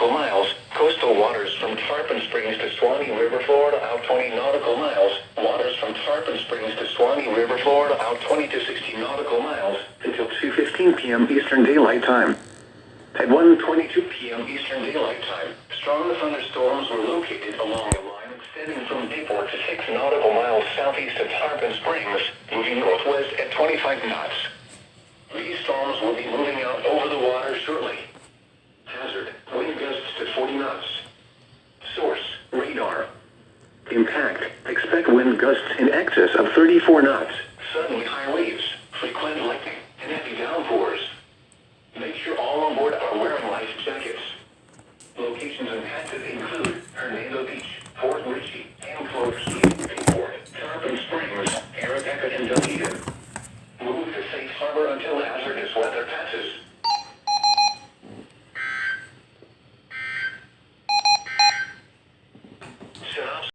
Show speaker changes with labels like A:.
A: nautical miles. Coastal waters from Tarpon Springs to Swanee River, Florida, out 20 nautical miles. Waters from Tarpon Springs to Swanee River, Florida, out 20 to 60 nautical miles until 2:15 p.m. Eastern Daylight Time. At 1:22 p.m. Eastern Daylight Time, strong thunderstorms were located along a line extending from Bayport to 6 nautical miles southeast of Tarpon Springs, moving northwest at 25 knots. These storms will be moving out over the water shortly. Hazard, wind gusts to 40 knots. Source, radar. Impact, expect wind gusts in excess of 34 knots. Suddenly high waves, frequent lightning, and heavy downpours. Make sure all on board are wearing life jackets. Locations impacted include Hernando Beach, Fort Ritchie, and Clover Key, Bayport, Tarpon Springs, Arrowhead, and Dunedin. Move to safe harbor until hazardous weather passes.